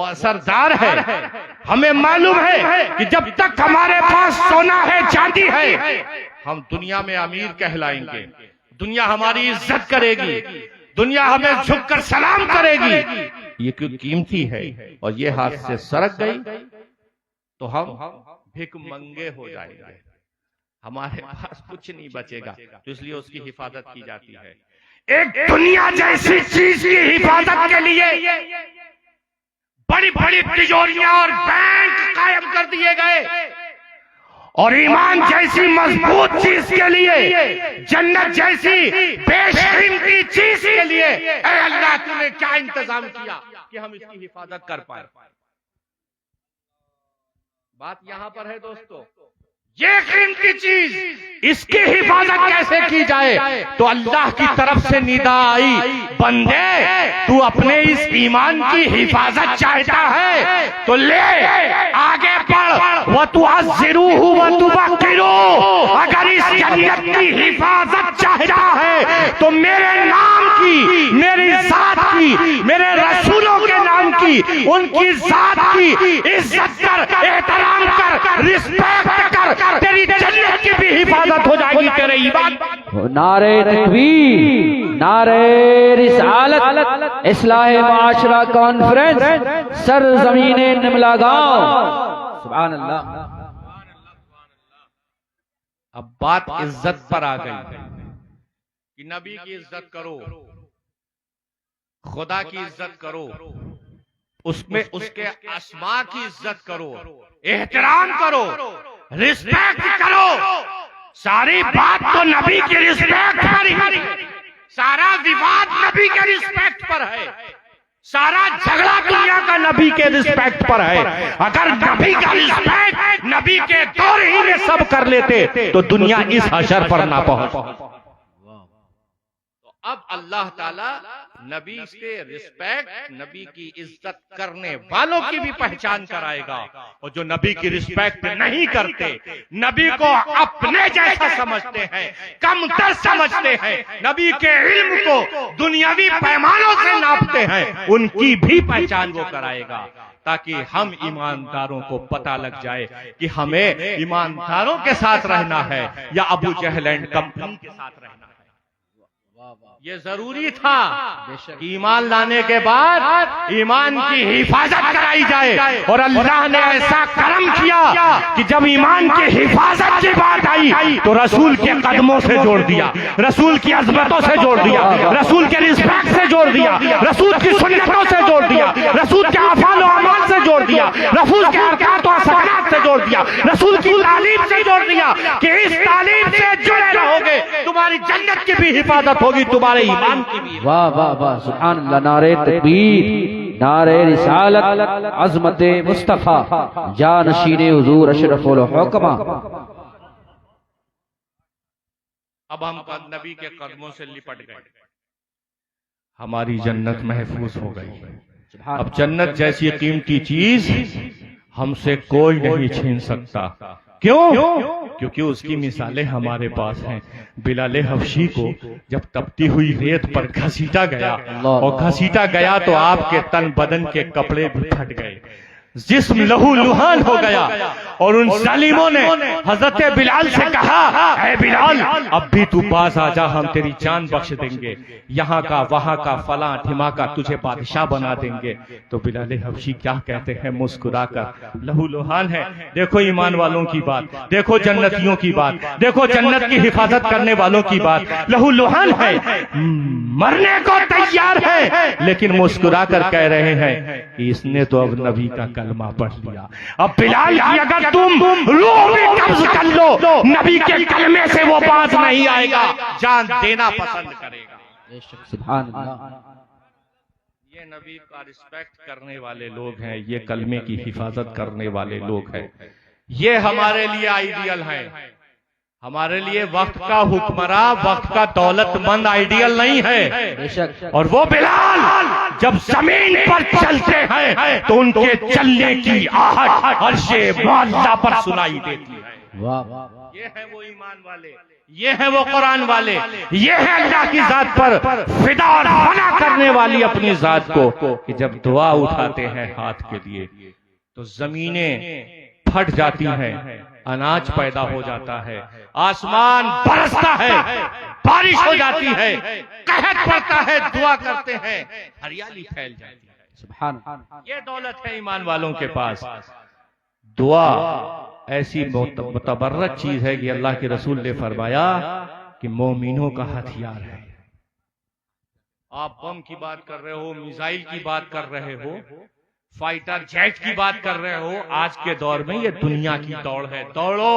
असरदार है। हमें मालूम है कि जब तक हमारे पास सोना है, चांदी है, हम दुनिया में अमीर कहलाएंगे, दुनिया हमारी इज्जत करेगी, दुनिया हमें झुककर सलाम करेगी। ये क्यों कीमती है और ये हाथ से सरक गई तो हम भिख मंगे हो जाएंगे, हमारे पास कुछ नहीं बचेगा। तो इसलिए उसकी हिफाजत की जाती है। एक दुनिया जैसी चीज की हिफाजत के लिए बड़ी बड़ी तिजोरियां और बैंक कायम कर दिए गए, और ईमान जैसी मजबूत चीज के लिए, जन्नत जैसी बेशकीमती चीज के लिए ऐ अल्लाह तूने क्या इंतजाम किया कि हम इसकी हिफाजत कर पाए। बात यहां पर है दोस्तों, ये कीमती चीज, इसकी हिफाजत कैसे की जाए? तो अल्लाह की तरफ से निदा आई, बंदे तू अपने इस ईमान की हिफाजत चाहता है तो ले आगे बढ़, व तू अज़्ज़िरूहु व तुबक्किरू। अगर इस जन्नत की हिफाजत चाहता है तो मेरे नाम की, मेरी जात की, मेरे रसूलों के नाम की, उनकी जात की इज्जत कर, एहतराम कर, रिस्पेक्ट कर, तेरी जन्नत की भी हिफाजत हो जाएगी तेरे ईमान। नारे तकबीर, नारे रिसालत, इस्लाह माशरा कॉन्फ्रेंस, सरजमीने निमला गांव। सुभान अल्लाह। अब बात इज्जत पर आ गई कि नबी की इज्जत करो, खुदा की इज्जत करो, उसमें उसके अस्मा की इज्जत करो, एहतराम करो, रिस्पेक्ट करो। सारी बात तो नबी की रिस्पेक्ट पर ही, सारा विवाद नबी के रिस्पेक्ट पर है, सारा झगड़ा दुनिया का नबी के रिस्पेक्ट पर है। अगर नबी का रिस्पेक्ट नबी के दौर ही में सब कर लेते तो दुनिया इस हशर पर ना पहुंच। अब अल्लाह ताला नबी से रिस्पेक्ट, नबी की इज्जत करने वालों की भी पहचान कराएगा, और जो नबी की रिस्पेक्ट नहीं करते, नबी को अपने जैसा समझते हैं, कमतर समझते हैं, नबी के इल्म को दुनियावी पैमानों से नापते हैं, उनकी भी पहचान वो कराएगा, ताकि हम ईमानदारों को पता लग जाए कि हमें ईमानदारों के साथ रहना है या अबू जहल एंड कंपनी के साथ रहना है। ये जरूरी था कि ईमान लाने के बाद ईमान की हिफाजत कराई जाए, और अल्लाह ने ऐसा करम किया कि जब ईमान की हिफाजत की बात आई तो रसूल के कदमों से जोड़ दिया, रसूल की अज़मतों से जोड़ दिया, रसूल के रिस्पेक्ट से जोड़ दिया, रसूल की सुन्नतों से जोड़ दिया, रसूल के अफ़ाल और अमाल से जोड़ दिया, रसूल के अरकात और सकनात से जोड़ दिया, रसूल की तालीम से जोड़ दिया कि इस तालीम से जुड़े रहोगे तुम्हारी जन्नत की भी हिफाजत होगी, तुम्हारे ईमान की भी। वाह वाह वाह, सुभान अल्लाह। नारे तकबीर, नारे रिसालत, अज़मत मुस्तफा, जानशीने हुजूर अशरफुल हुक्मा। अब हम नबी के कदमों से लिपट गए, हमारी जन्नत महफूज हो गई। अब जन्नत जैसी कीमती चीज हमसे कोई नहीं छीन सकता। क्यों? क्योंकि उसकी मिसालें हमारे पास हैं। बिलाले हबशी को जब तपती हुई रेत पर घसीटा गया, और घसीटा गया तो आपके तन बदन के कपड़े भी फट गए, जिस्म लहू लुहान हो गया, और उन जालिमों ने हजरत बिलाल से कहा, ऐ बिलाल अब भी तू पास आ जा, हम तेरी जान बख्श देंगे, यहाँ का वहां का फला ठिमाका तुझे बादशाह बना देंगे। तो बिलाल हबशी क्या कहते हैं मुस्कुराकर, लहू लुहान है। देखो ईमान वालों की बात, देखो जन्नतियों की बात, देखो जन्नत की हिफाजत करने वालों की बात, लहू लुहान है, मरने को तैयार है, लेकिन मुस्कुराकर कह रहे हैं कि इसने तो अब नबी का कलमा पढ़ लिया। अब बिलाल की अगर तुम रूह भी कब्ज कर लो, नबी के कलमे से वो बात नहीं आएगा, जान देना पसंद करेगा। सुभान अल्लाह। ये नबी का रिस्पेक्ट करने वाले लोग हैं, ये कलमे की हिफाजत करने वाले लोग हैं, ये हमारे लिए आइडियल हैं। हमारे लिए वक्त का हुक्मरां, वक्त का दौलतमंद आइडियल नहीं है। और वो बिलाल जब जमीन पर चलते हैं तो उनके चलने की आहट अर्शे मुअल्ला पर सुनाई देती है। वाह वाह। ये है वो ईमान वाले, ये है वो कुरान वाले, ये है अल्लाह की जात पर फिदा और फना करने वाली अपनी जात को कि जब दुआ उठाते हैं हाथ के लिए तो जमीनें फट जाती हैं, अनाज पैदा हो जाता है, आसमान बरसता है, बारिश हो जाती है, कहत पड़ता है, दुआ करते हैं, हरियाली फैल जाती है। सुभान। ये दौलत है ईमान वालों के पास। दुआ ऐसी मुतबर्रक चीज है कि अल्लाह के रसूल ने फरमाया कि मोमिनों का हथियार है। आप बम की बात कर रहे हो, मिसाइल की बात कर रहे हो, फाइटर जेट की बात कर रहे हो, आज के दौर में ये दुनिया की दौड़ है। दौड़ो,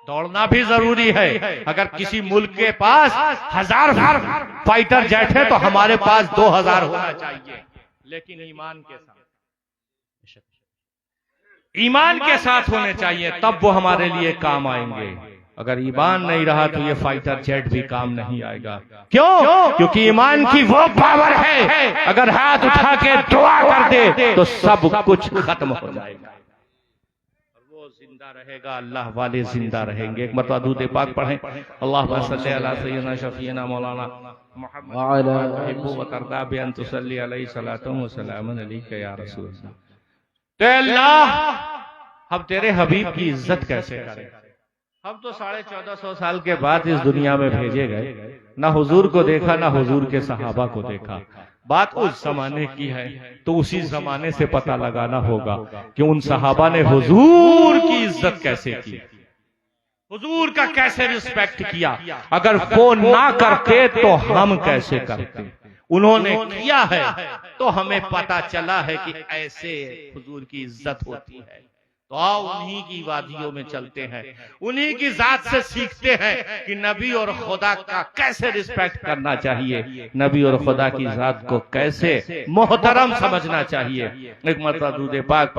दौड़ना भी जरूरी है। अगर किसी मुल्क के पास 1000 फाइटर जेट है तो हमारे पास 2000 होना चाहिए, लेकिन ईमान के साथ होने चाहिए, तब वो हमारे लिए काम आएंगे। अगर ईमान नहीं रहा तो ये फाइटर जेट भी काम नहीं आएगा। क्यों? क्योंकि ईमान की वो पावर है, अगर हाथ उठा के दुआ कर दे तो सब कुछ खत्म हो जाएगा और वो जिंदा रहेगा, अल्लाह वाले जिंदा रहेंगे। एक मरतबा दुरूद पाक पढ़ें, अल्लाहुम्मा सल्ली अला सय्यिदना शफीना मौलाना मुहम्मद व तरदा बि अन तुसल्ली अलैहि सलातु व सलामुन अलैका या रसूल अल्लाह। तो अल्लाह हम तेरे हबीब की इज्जत कैसे करें? हम तो 1450 साल के बाद इस दुनिया में भेजे गए, ना हुजूर को देखा ना हुजूर के सहाबा को देखा। बात उस जमाने की है तो उसी जमाने से पता लगाना होगा कि उन सहाबा ने हुजूर की इज्जत कैसे की, हुजूर का कैसे रिस्पेक्ट किया। अगर वो ना करते तो हम कैसे करते? उन्होंने किया है तो हमें पता चला है कि ऐसे हुजूर की इज्जत होती है। तो आओ उन्हीं की वादियों में चलते हैं, उन्हीं की जात से सीखते हैं कि नबी और खुदा का कैसे रिस्पेक्ट करना चाहिए, नबी और खुदा की जात को कैसे मोहतरम समझना चाहिए। एक मरतबा दुरूद पाक